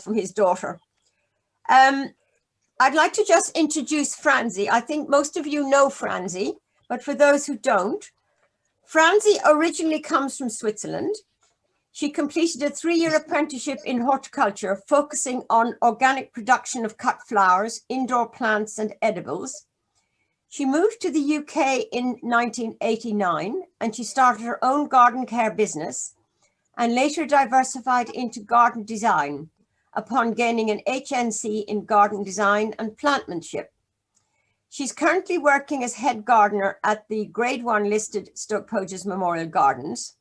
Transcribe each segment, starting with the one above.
from his daughter. I'd like to just introduce Franzi. I think most of you know Franzi, but for those who don't, Franzi originally comes from Switzerland. She completed a 3-year apprenticeship in horticulture, focusing on organic production of cut flowers, indoor plants and edibles. She moved to the UK in 1989 and she started her own garden care business and later diversified into garden design upon gaining an HNC in garden design and plantmanship. She's currently working as head gardener at the Grade 1 listed Stoke Poges Memorial Gardens.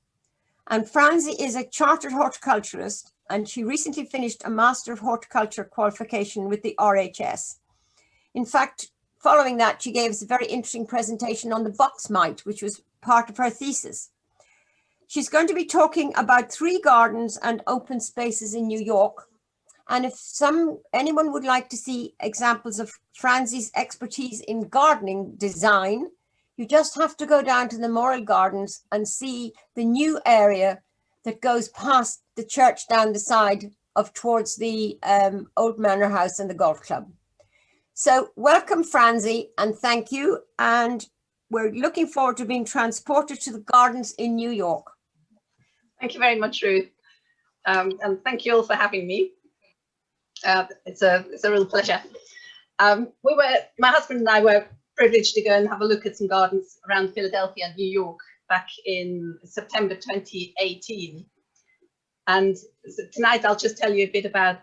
And Franzi is a chartered horticulturalist and she recently finished a Master of Horticulture qualification with the RHS. In fact, following that, she gave us a very interesting presentation on the box mite, which was part of her thesis. She's going to be talking about 3 gardens and open spaces in New York. And if anyone would like to see examples of Franzi's expertise in gardening design, you just have to go down to the Memorial Gardens and see the new area that goes past the church down the side of towards the old manor house and the golf club. So welcome, Franzi, and thank you. And we're looking forward to being transported to the gardens in New York. Thank you very much, Ruth. And thank you all for having me. It's a real pleasure. My husband and I were privileged to go and have a look at some gardens around Philadelphia and New York back in September 2018. And tonight I'll just tell you a bit about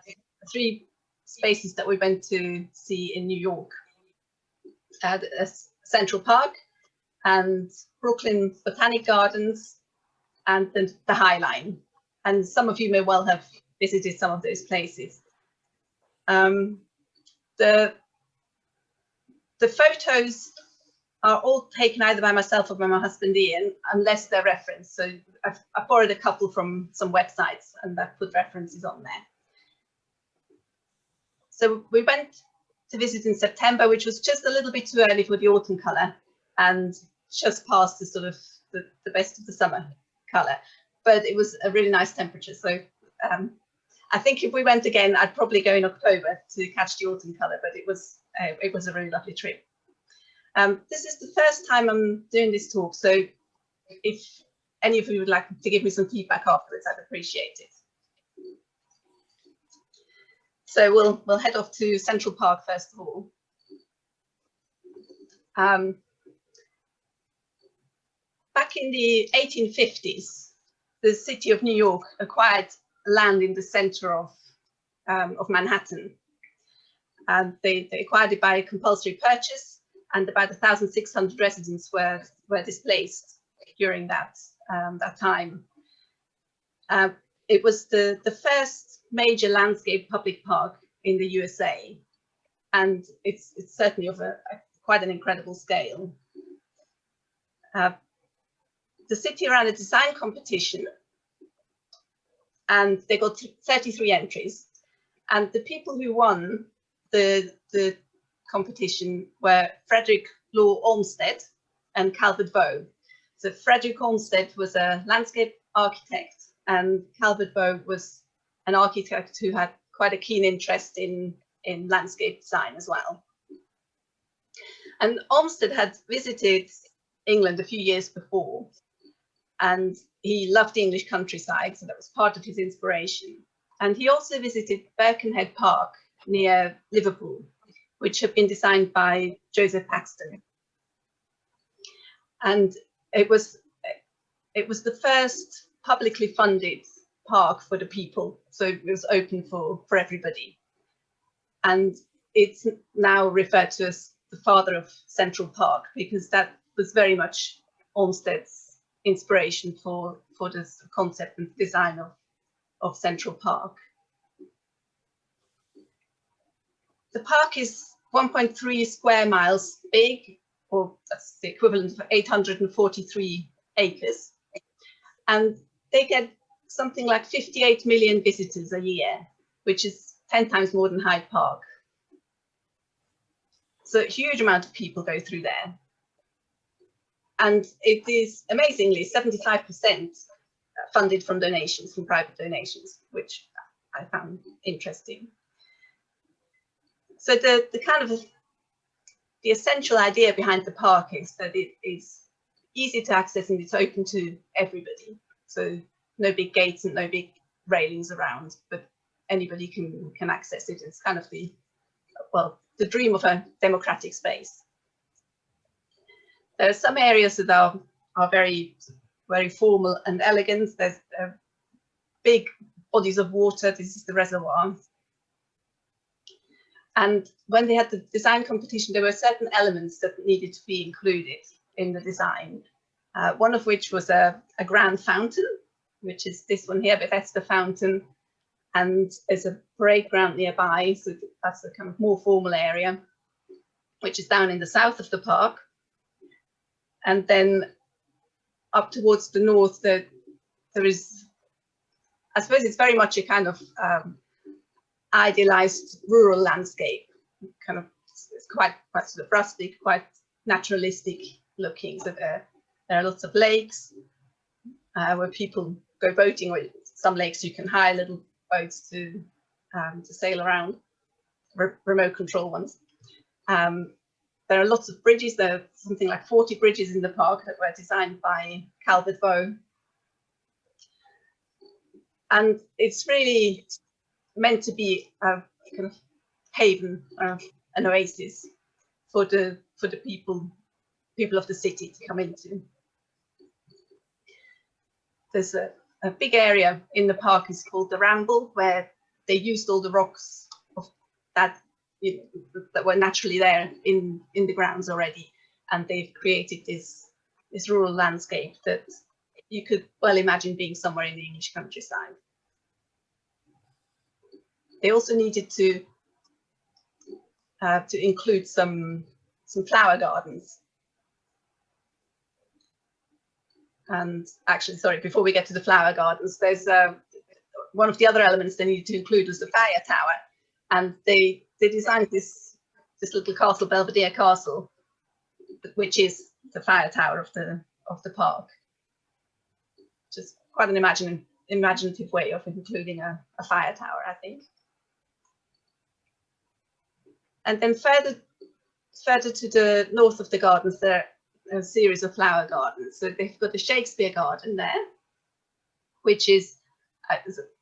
3 spaces that we went to see in New York. Central Park and Brooklyn Botanic Gardens and the High Line. And some of you may well have visited some of those places. The photos are all taken either by myself or by my husband Ian, unless they're referenced. So I've borrowed a couple from some websites and I've put references on there. So we went to visit in September, which was just a little bit too early for the autumn colour and just past the sort of the best of the summer colour. But it was a really nice temperature. So I think if we went again, I'd probably go in October to catch the autumn colour, but it was a really lovely trip. This is the first time I'm doing this talk, so if any of you would like to give me some feedback afterwards, I'd appreciate it. So we'll head off to Central Park first of all. Back in the 1850s, the city of New York acquired land in the center of Manhattan. And they acquired it by compulsory purchase, and about 1,600 residents were displaced during that time. It was the first major landscape public park in the USA, and it's certainly of quite an incredible scale. The city ran a design competition, and they got 33 entries, and the people who won the competition were Frederick Law Olmsted and Calvert Vaux. So Frederick Olmsted was a landscape architect, and Calvert Vaux was an architect who had quite a keen interest in landscape design as well. And Olmsted had visited England a few years before, and he loved the English countryside, so that was part of his inspiration. And he also visited Birkenhead Park near Liverpool, which had been designed by Joseph Paxton. And it was the first publicly funded park for the people, so it was open for everybody. And it's now referred to as the father of Central Park, because that was very much Olmsted's inspiration for this concept and design of Central Park. The park is 1.3 square miles big, or that's the equivalent of 843 acres. And they get something like 58 million visitors a year, which is 10 times more than Hyde Park. So a huge amount of people go through there. And it is amazingly 75% funded from donations, from private donations, which I found interesting. So the kind of the essential idea behind the park is that it is easy to access and it's open to everybody. So no big gates and no big railings around, but anybody can access it. It's kind of the dream of a democratic space. There are some areas that are very, very formal and elegant. There's big bodies of water. This is the reservoir. And when they had the design competition, there were certain elements that needed to be included in the design. One of which was a grand fountain, which is this one here, Bethesda Fountain. And there's a parade ground nearby, so that's a kind of more formal area, which is down in the south of the park. And then up towards the north, there is, I suppose it's very much a kind of idealized rural landscape, kind of, it's quite sort of rustic, quite naturalistic looking. So there are lots of lakes where people go boating, or some lakes you can hire little boats to sail around, remote control ones. There are lots of bridges. There are something like 40 bridges in the park that were designed by Calvert Vaux. And it's really meant to be a kind of haven, an oasis for the people of the city to come into. There's a big area in the park is called the Ramble, where they used all the rocks of that that were naturally there in the grounds already, and they've created this rural landscape that you could well imagine being somewhere in the English countryside. They also needed to include some flower gardens. And actually, sorry, before we get to the flower gardens, there's one of the other elements they needed to include was the fire tower, and they designed this little castle, Belvedere Castle, which is the fire tower of the park. Just quite an imaginative way of including a fire tower, I think. And then further to the north of the gardens, there are a series of flower gardens. So they've got the Shakespeare Garden there, which is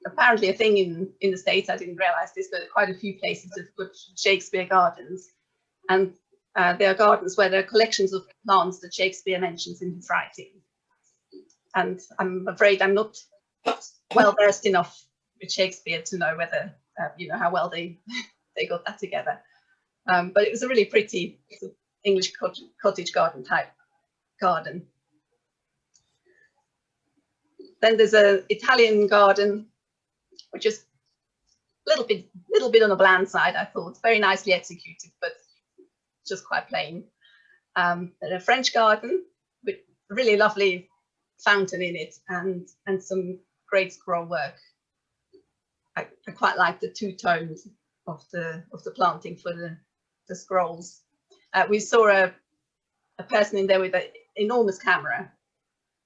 apparently a thing in the States. I didn't realize this, but quite a few places have got Shakespeare Gardens. And there are gardens where there are collections of plants that Shakespeare mentions in his writing. And I'm afraid I'm not well versed enough with Shakespeare to know whether, how well they got that together. But it was a really pretty English cottage garden type garden. Then there's an Italian garden, which is a little bit on the bland side, I thought. Very nicely executed, but just quite plain. And a French garden with a really lovely fountain in it and some great scroll work. I quite like the two tones of the planting for the scrolls. We saw a person in there with an enormous camera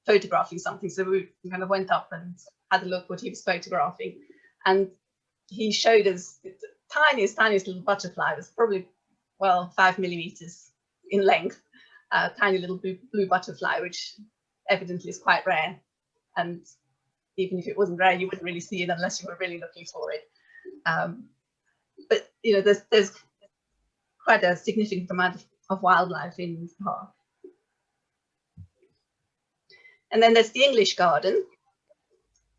photographing something, so we kind of went up and had a look what he was photographing, and he showed us the tiniest little butterfly. It was probably 5 millimeters in length, a tiny little blue butterfly, which evidently is quite rare, and even if it wasn't rare, you wouldn't really see it unless you were really looking for it. But there's quite a significant amount of wildlife in the park. And then there's the English garden,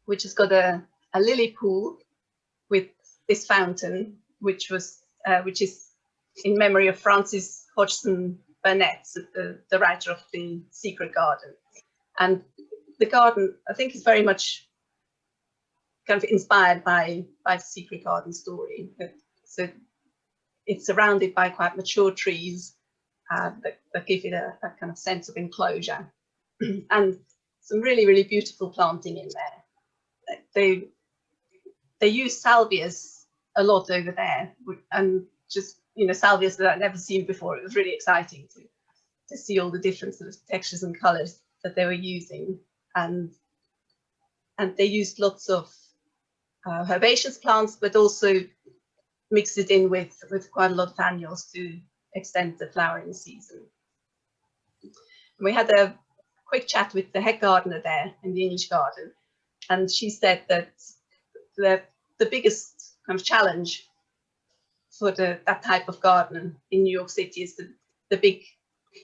which has got a lily pool with this fountain, which is in memory of Francis Hodgson Burnett, the writer of The Secret Garden. And the garden, I think, is very much kind of inspired by The Secret Garden story. So it's surrounded by quite mature trees that give it a kind of sense of enclosure. And some really, really beautiful planting in there. They use salvias a lot over there, and just salvias that I'd never seen before. It was really exciting to see all the different sort of textures and colours that they were using, and they used lots of herbaceous plants, but also mix it in with quite a lot of annuals to extend the flowering season. And we had a quick chat with the head gardener there in the English garden, and she said that the biggest kind of challenge for that type of garden in New York City is the big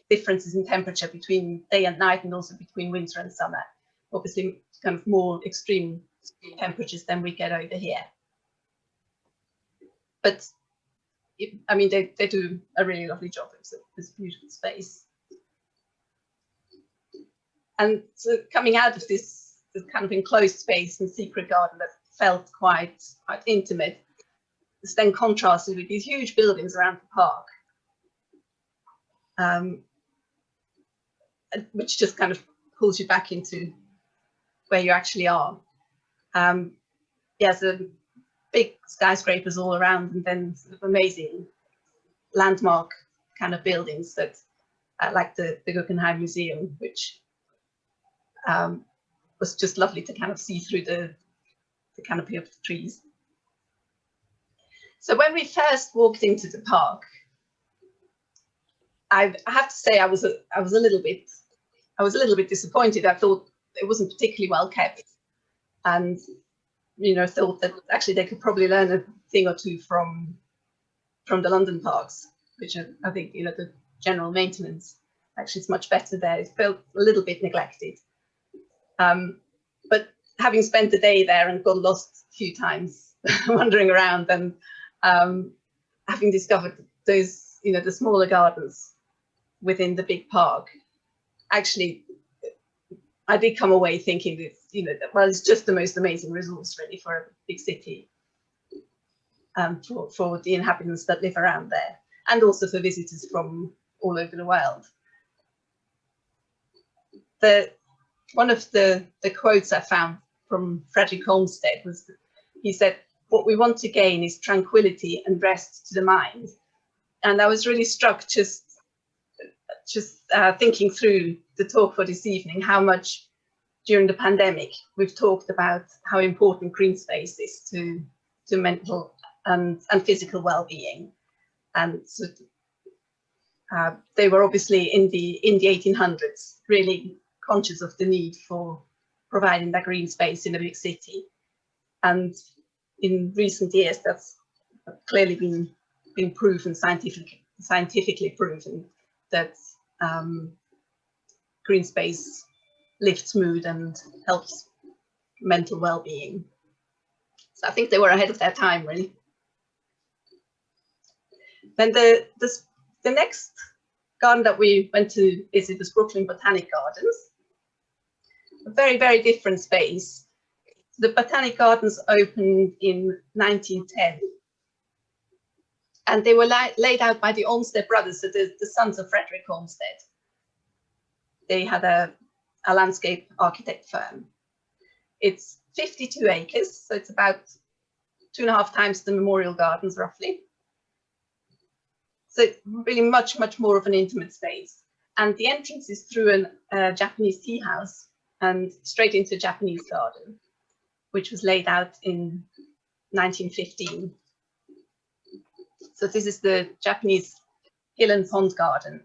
differences in temperature between day and night, and also between winter and summer. Obviously, kind of more extreme temperatures than we get over here. But I mean, they do a really lovely job. It's a beautiful space. And so coming out of this kind of enclosed space and secret garden that felt quite intimate, it's then contrasted with these huge buildings around the park, which just kind of pulls you back into where you actually are. Yeah, so big skyscrapers all around, and then sort of amazing landmark kind of buildings that, like the Guggenheim Museum, which was just lovely to kind of see through the canopy of the trees. So when we first walked into the park, I have to say I was a little bit disappointed. I thought it wasn't particularly well kept, and thought that actually they could probably learn a thing or two from the London parks, which I think the general maintenance actually is much better there. It felt a little bit neglected, but having spent the day there and got lost a few times wandering around, and having discovered those the smaller gardens within the big park, actually I did come away thinking that well, it's just the most amazing resource really for a big city, for the inhabitants that live around there, and also for visitors from all over the world. One of the quotes I found from Frederick Olmsted was, he said, "What we want to gain is tranquility and rest to the mind." And I was really struck just thinking through the talk for this evening, how much during the pandemic we've talked about how important green space is to mental and physical well-being. And so, they were obviously in the 1800s really conscious of the need for providing that green space in a big city. And in recent years, that's clearly been proven, scientifically proven, that green space lifts mood and helps mental well-being. So I think they were ahead of their time, really. Then the next garden that we went to visit was Brooklyn Botanic Gardens. A very, very different space. The Botanic Gardens opened in 1910, and they were laid out by the Olmsted brothers, so the sons of Frederick Olmsted. They had a landscape architect firm. It's 52 acres, so it's about 2.5 times the Memorial Gardens, roughly. So it's really much, much more of an intimate space. And the entrance is through a Japanese tea house and straight into a Japanese garden, which was laid out in 1915. So this is the Japanese hill and pond garden.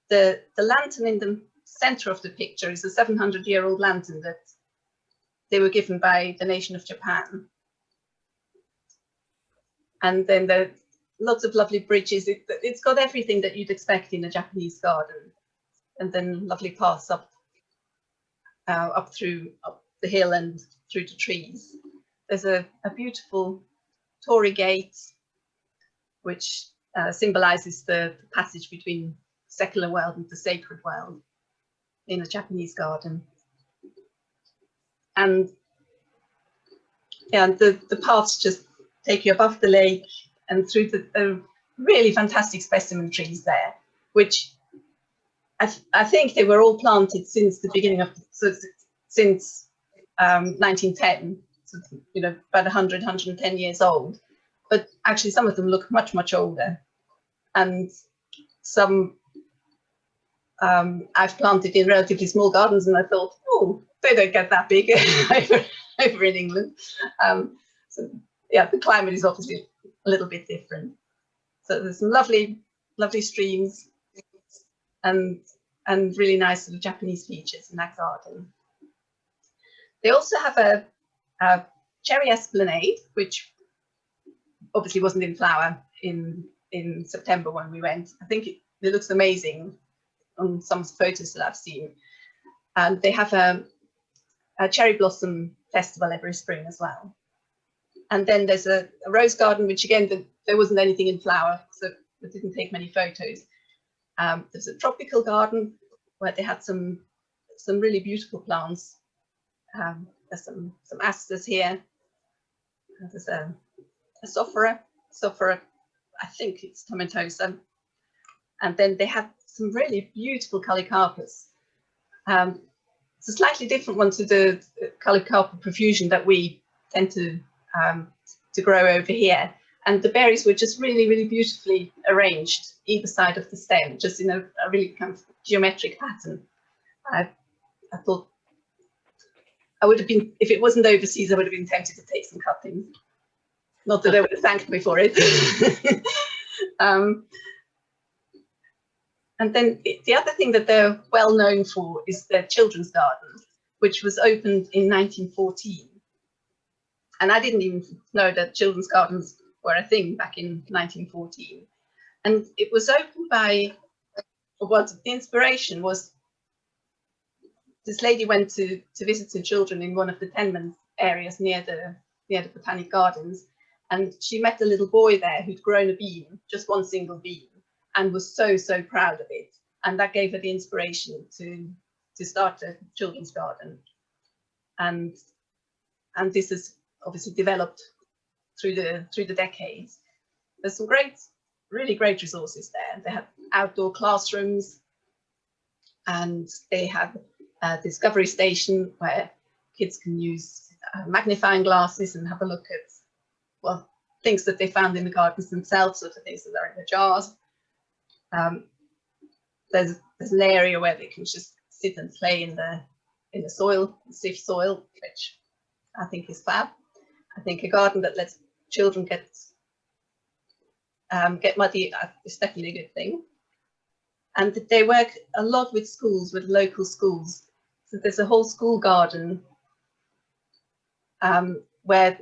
The lantern in the center of the picture is a 700-year-old lantern that they were given by the nation of Japan. And then there are lots of lovely bridges. It's got everything that you'd expect in a Japanese garden. And then lovely paths up the hill and through the trees. There's a beautiful torii gate, which symbolizes the passage between the secular world and the sacred world in a Japanese garden. And the paths just take you above the lake and through the really fantastic specimen trees there, which I think they were all planted since the beginning of, since 1910, so, about 100, 110 years old. But actually some of them look much, much older. And some I've planted in relatively small gardens, and I thought, oh, they don't get that big over in England. So So yeah, the climate is obviously a little bit different. So there's some lovely, lovely streams and really nice sort of Japanese features in that garden. They also have a cherry esplanade, which obviously wasn't in flower in September when we went. I think it looks amazing on some photos that I've seen. And they have a cherry blossom festival every spring as well. And then there's a rose garden, which again, there wasn't anything in flower, so we didn't take many photos. There's a tropical garden where they had some really beautiful plants. There's some asters here. There's a sophora, I think it's tomentosa. And then they have some really beautiful Calicarpus. It's a slightly different one to the Calicarpa profusion that we tend to grow over here. And the berries were just really, really beautifully arranged either side of the stem, just in a really kind of geometric pattern. I thought I would have been, if it wasn't overseas, I would have been tempted to take some cuttings. Not that they would have thanked me for it. And then the other thing that they're well known for is their children's garden, which was opened in 1914. And I didn't even know that children's gardens were a thing back in 1914. And it was opened by, what the inspiration was, this lady went to visit some children in one of the tenement areas near the Botanic Gardens. And she met a little boy there who'd grown a bean, just one single bean, and was so proud of it. And that gave her the inspiration to start a children's garden. And this has obviously developed through the decades. There's some really great resources there. They have outdoor classrooms, and they have a discovery station where kids can use magnifying glasses and have a look at, well, things that they found in the gardens themselves, or the things that are in the jars. There's an area where they can just sit and play in the soil, stiff soil, which I think is fab. I think a garden that lets children get muddy is definitely a good thing. And they work a lot with schools, with local schools. So there's a whole school garden where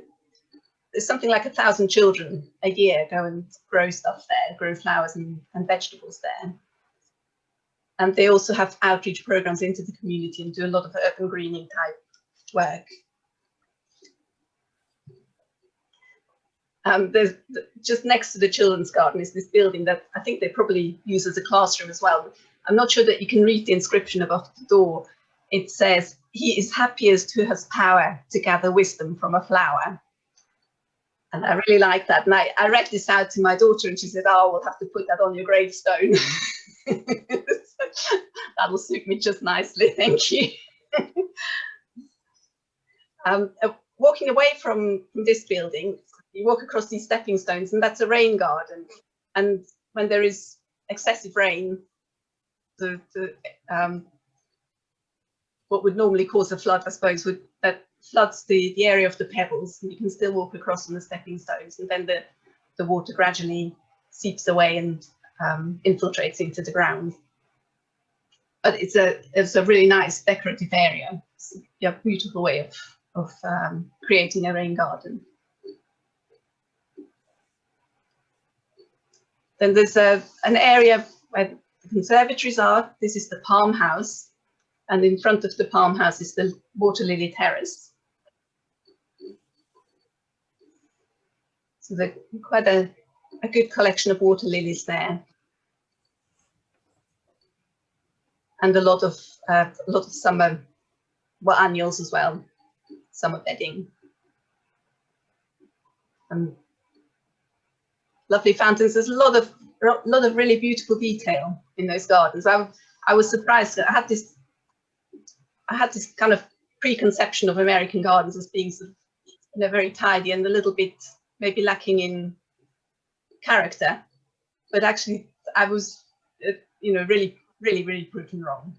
there's something like 1,000 children a year go and grow stuff there, grow flowers and vegetables there. And they also have outreach programs into the community and do a lot of urban greening type work. There's just next to the children's garden is this building that I think they probably use as a classroom as well. I'm not sure that you can read the inscription above the door. It says, "He is happiest who has power to gather wisdom from a flower." And I really like that. And I read this out to my daughter, and she said, "Oh, we'll have to put that on your gravestone." That will suit me just nicely, thank you. Walking away from this building, you walk across these stepping stones, and that's a rain garden. And when there is excessive rain, what would normally cause a flood, I suppose, that floods the area of the pebbles, and you can still walk across on the stepping stones, and then the water gradually seeps away and infiltrates into the ground. But it's a really nice decorative area. It's a beautiful way of creating a rain garden. Then there's an area where the conservatories are. This is the palm house, and in front of the palm house is the water lily terrace. So there's quite a good collection of water lilies there, and a lot of summer, well, annuals as well, summer bedding. Lovely fountains. There's a lot of really beautiful detail in those gardens. I was surprised. I had this kind of preconception of American gardens as being sort of, very tidy and a little bit maybe lacking in character, but actually I was really proven wrong.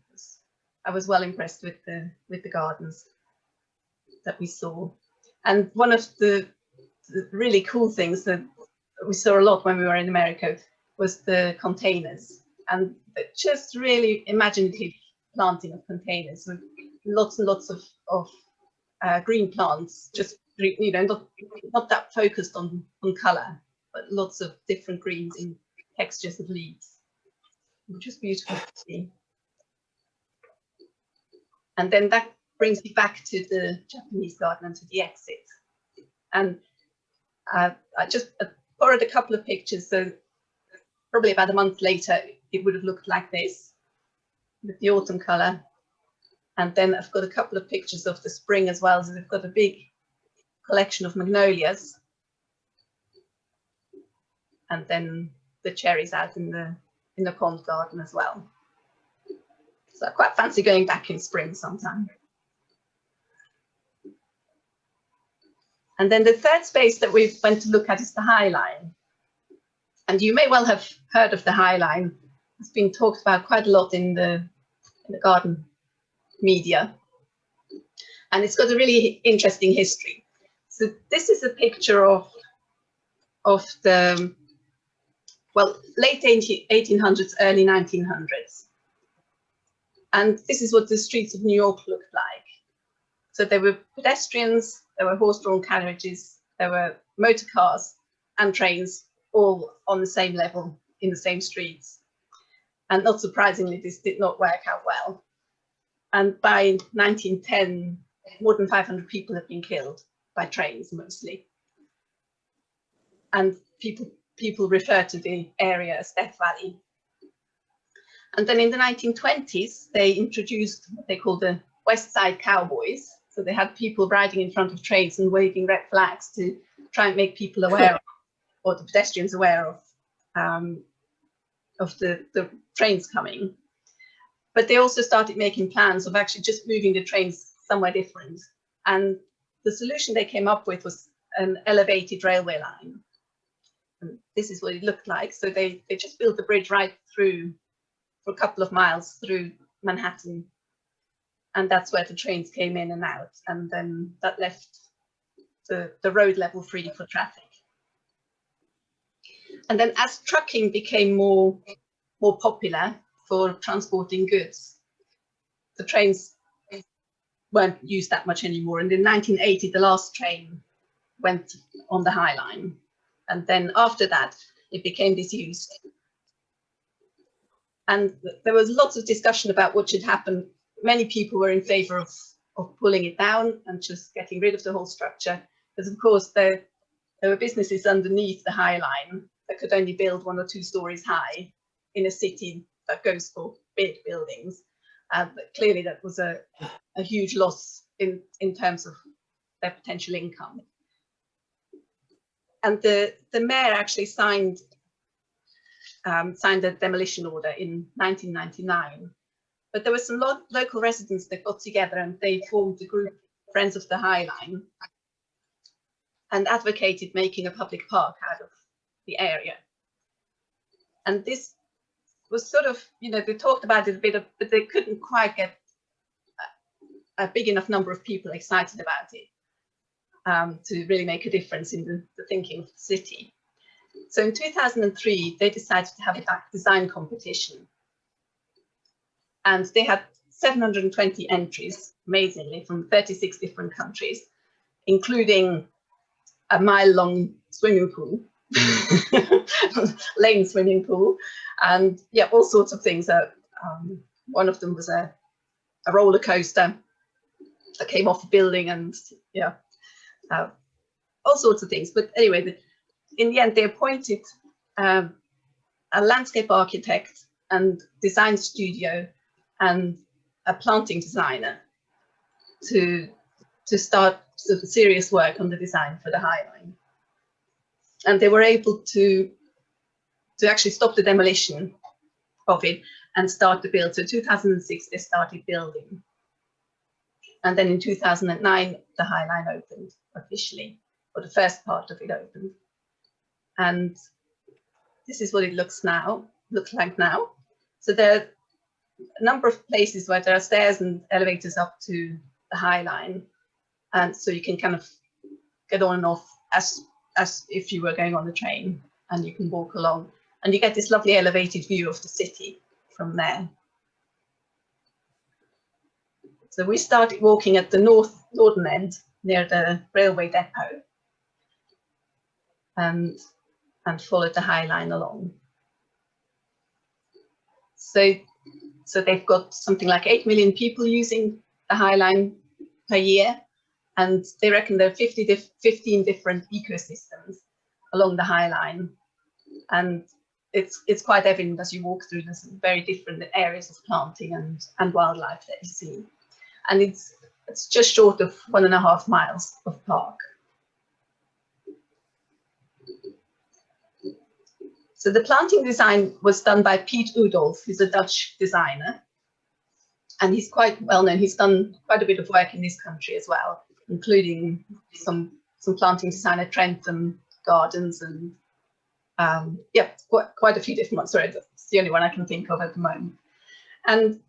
I was well impressed with the gardens that we saw. And one of the the really cool things that we saw a lot when we were in America was the containers, and just really imaginative planting of containers with lots and lots of green plants, just, you know, not that focused on color, but lots of different greens in textures of leaves, which is beautiful to see. And then that brings me back to the Japanese garden and to the exit. And I just borrowed a couple of pictures, so probably about a month later it would have looked like this with the autumn color. And then I've got a couple of pictures of the spring as well, so they've got a big collection of magnolias, and then the cherries out in the pond garden as well. So I quite fancy going back in spring sometime. And then the third space that we went to look at is the High Line. And you may well have heard of the High Line. It's been talked about quite a lot in the garden media. And it's got a really interesting history. So this is a picture of the, well, late 1800s, early 1900s. And this is what the streets of New York looked like. So there were pedestrians, there were horse-drawn carriages, there were motor cars and trains, all on the same level in the same streets. And not surprisingly, this did not work out well. And by 1910, more than 500 people had been killed by trains mostly. And people refer to the area as Death Valley. And then in the 1920s, they introduced what they called the West Side Cowboys. So they had people riding in front of trains and waving red flags to try and make people aware of, or the pedestrians aware of the trains coming. But they also started making plans of actually just moving the trains somewhere different. And the solution they came up with was an elevated railway line. And this is what it looked like. So they just built the bridge right through for a couple of miles through Manhattan. And that's where the trains came in and out. And then that left the road level free for traffic. And then as trucking became more popular for transporting goods, the trains weren't used that much anymore. And in 1980, the last train went on the High Line. And then after that, it became disused. And there was lots of discussion about what should happen. Many people were in favor of pulling it down and just getting rid of the whole structure. Because of course, there were businesses underneath the High Line that could only build 1 or 2 stories high in a city that goes for big buildings. But clearly that was a huge loss in terms of their potential income. And the mayor actually signed a demolition order in 1999. But there were some local residents that got together and they formed the group Friends of the High Line and advocated making a public park out of the area. And this was sort of, you know, they talked about it a bit, but they couldn't quite get a big enough number of people excited about it to really make a difference in the thinking of the city. So in 2003, they decided to have a design competition. And they had 720 entries, amazingly, from 36 different countries, including a mile-long swimming pool, lane swimming pool, and yeah, all sorts of things. One of them was a roller coaster that came off a building, and yeah, all sorts of things. But anyway, in the end, they appointed a landscape architect and design studio and a planting designer to start sort of serious work on the design for the High Line. And they were able to actually stop the demolition of it and start the build. So 2006, they started building. And then in 2009, the High Line opened officially, or the first part of it opened. And this is what it looks like now. So there are a number of places where there are stairs and elevators up to the High Line. And so you can kind of get on and off as as if you were going on the train, and you can walk along, and you get this lovely elevated view of the city from there. So we started walking at the northern end near the railway depot, and followed the High Line along. So they've got something like 8 million people using the High Line per year, and they reckon there are 15 different ecosystems along the High Line, and it's quite evident as you walk through. There's very different areas of planting and wildlife that you see, and it's just short of 1.5 miles of park. So the planting design was done by Piet Oudolf, who's a Dutch designer, and he's quite well known. He's done quite a bit of work in this country as well, including some planting design at Trentham Gardens, and yeah, quite a few different ones. Sorry, that's the only one I can think of at the moment. And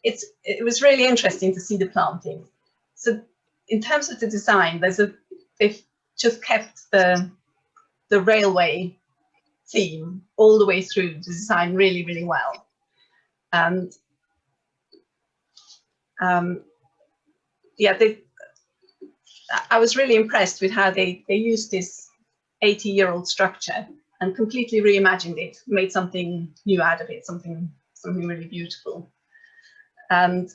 it was really interesting to see the planting. So in terms of the design, they've just kept the railway theme all the way through the design really, really well. And yeah, I was really impressed with how they used this 80-year-old structure and completely reimagined it, made something new out of it, something really beautiful. And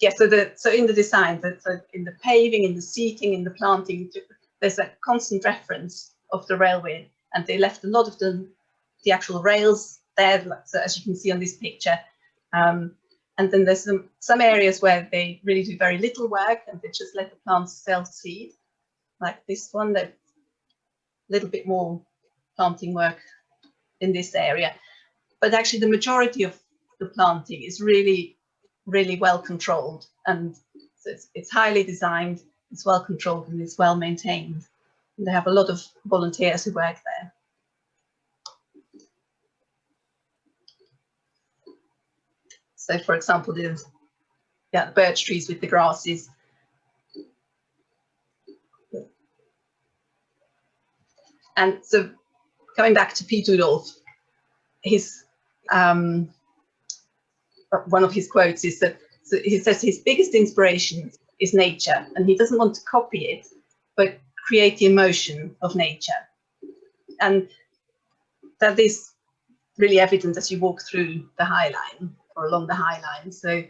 yeah, so in the design, in the paving, in the seating, in the planting, there's a constant reference of the railway, and they left a lot of the actual rails there, so as you can see on this picture. And then there's some areas where they really do very little work, and they just let the plants self-seed, like this one. That little bit more planting work in this area, but actually the majority of the planting is really, really well controlled, and so it's highly designed, it's well controlled, and it's well maintained. And they have a lot of volunteers who work there. So, for example, the birch trees with the grasses. And so, coming back to Piet Oudolf, his one of his quotes is that, so he says his biggest inspiration is nature, and he doesn't want to copy it, but create the emotion of nature. And that is really evident as you walk through the High Line or along the High Line. So,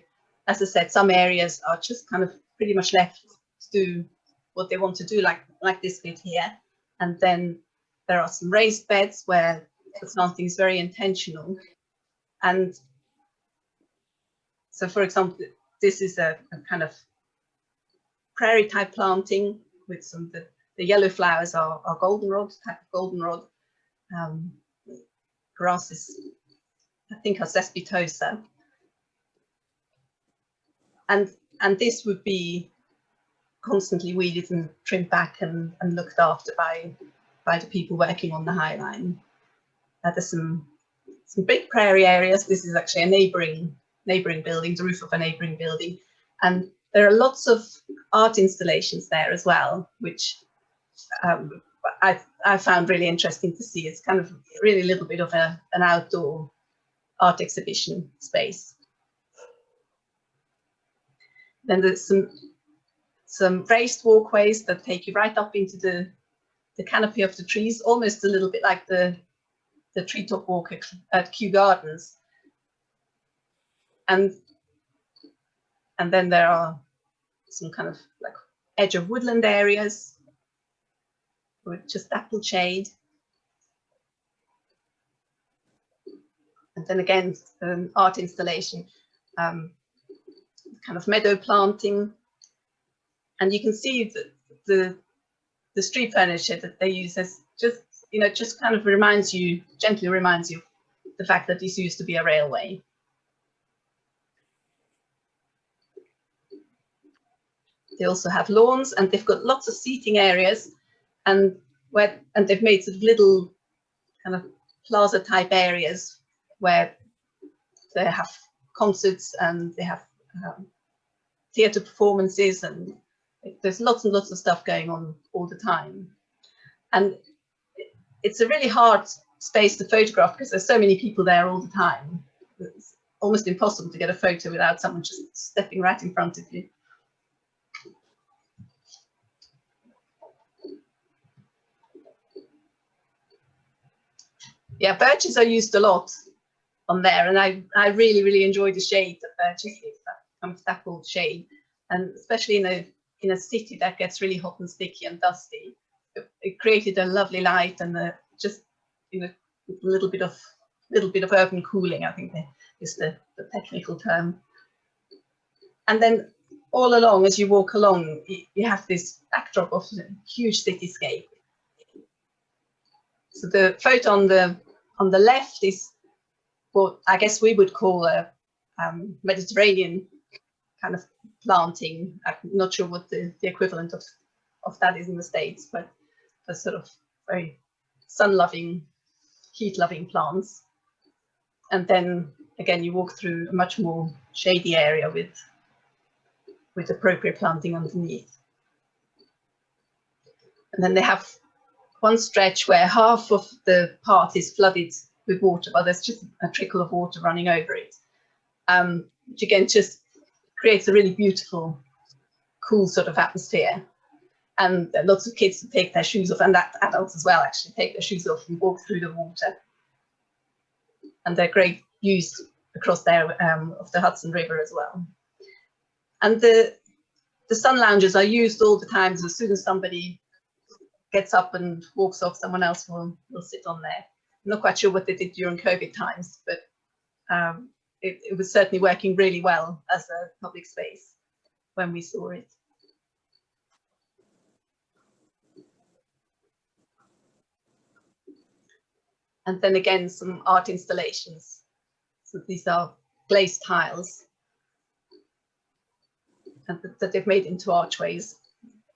as I said, some areas are just kind of pretty much left to do what they want to do, like this bit here. And then there are some raised beds where the planting is very intentional. And so, for example, this is a kind of prairie type planting with some, the yellow flowers are goldenrod, type of goldenrod. Grass is, I think, are cespitosa. And this would be constantly weeded and trimmed back and looked after by the people working on the High Line. There's some big prairie areas. This is actually a neighbouring building, the roof of a neighbouring building, and there are lots of art installations there as well, which I found really interesting to see. It's kind of really a little bit of an outdoor art exhibition space. Then there's some raised walkways that take you right up into the canopy of the trees, almost a little bit like the treetop walk at Kew Gardens. And then there are some kind of like edge of woodland areas with just apple shade. And then again, art installation, kind of meadow planting. And you can see that the street furniture that they use as just kind of gently reminds you of the fact that this used to be a railway. They also have lawns, and they've got lots of seating areas, and they've made sort of little kind of plaza type areas where they have concerts, and they have theatre performances, and there's lots and lots of stuff going on all the time. And it's a really hard space to photograph because there's so many people there all the time. It's almost impossible to get a photo without someone just stepping right in front of you. Yeah, birches are used a lot on there, and I really, really enjoy the shade that birches give, that kind of dappled shade, and especially in a city that gets really hot and sticky and dusty. It created a lovely light and just, you know, a little bit of urban cooling, I think is the technical term. And then all along, as you walk along, you have this backdrop of a huge cityscape. So the photo on the left is what I guess we would call a Mediterranean kind of planting. I'm not sure what the equivalent of that is in the States, but the sort of very sun-loving, heat-loving plants. And then again, you walk through a much more shady area with appropriate planting underneath. And then they have one stretch where half of the path is flooded with water, but there's just a trickle of water running over it, which again just creates a really beautiful, cool sort of atmosphere. And lots of kids take their shoes off, and adults as well actually take their shoes off and walk through the water. And they're great views across there of the Hudson River as well. And the sun loungers are used all the time. So as soon as somebody gets up and walks off, someone else will sit on there. I'm not quite sure what they did during COVID times, but it was certainly working really well as a public space when we saw it. And then again, some art installations. So these are glazed tiles and that they've made into archways,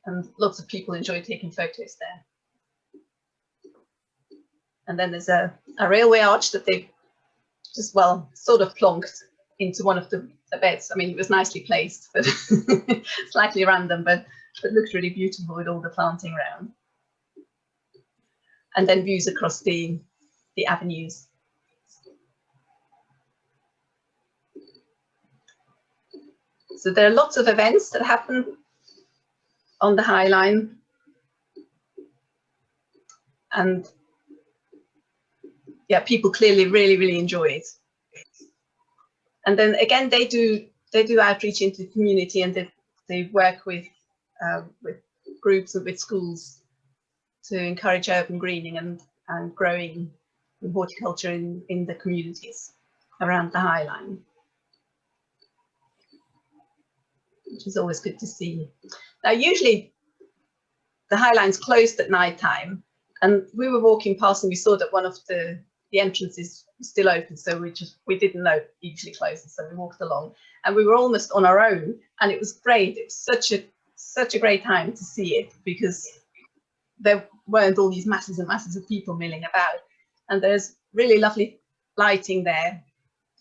and lots of people enjoy taking photos there. And then there's a railway arch that they've just, well, sort of plonked into one of the beds. I mean, it was nicely placed, but slightly random, but it looked really beautiful with all the planting around. And then views across the avenues. So there are lots of events that happen on the High Line, and yeah, people clearly really enjoy it. And then again, they do outreach into the community, and they work with groups and with schools to encourage urban greening and growing horticulture in the communities around the High Line, which is always good to see. Now, usually the High Line's closed at night time, and we were walking past and we saw that one of the entrances was still open, so we didn't know it usually closes, so we walked along and we were almost on our own, and it was great. It was such a great time to see it, because there weren't all these masses and masses of people milling about, and there's really lovely lighting there,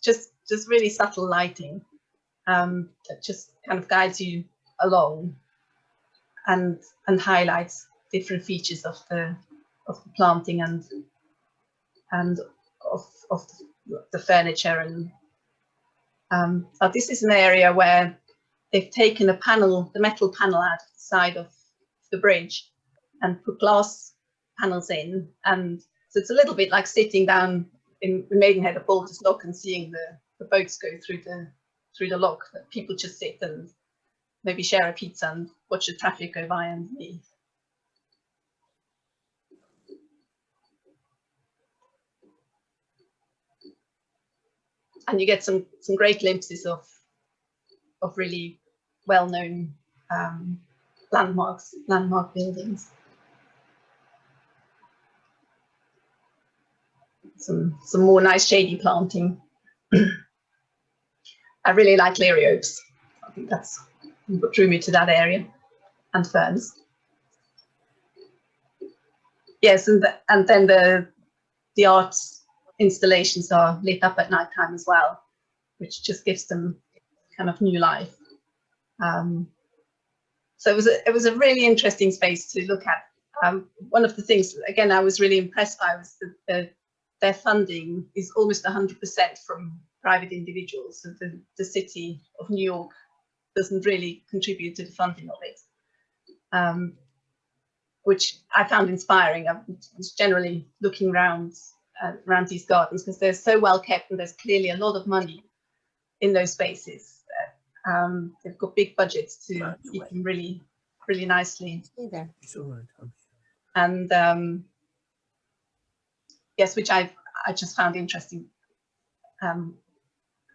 just really subtle lighting that just kind of guides you along and highlights different features of the planting and of the furniture. And this is an area where they've taken the metal panel out of the side of the bridge and put glass panels in, and so it's a little bit like sitting down in Maidenhead at Bolter's Lock and seeing the boats go through the lock. That people just sit and maybe share a pizza and watch the traffic go by underneath. And you get some great glimpses of really well-known landmark buildings. Some more nice shady planting. I really like Leary oaks. I think that's what drew me to that area, and ferns. Yes, and then the art installations are lit up at night time as well, which just gives them kind of new life. So it was a really interesting space to look at. One of the things, again, I was really impressed by was that their funding is almost 100% from private individuals. So the city of New York doesn't really contribute to the funding of it, which I found inspiring. I was generally looking around these gardens because they're so well kept, and there's clearly a lot of money in those spaces. They've got big budgets to keep them really, really nicely. And yes, which I just found interesting.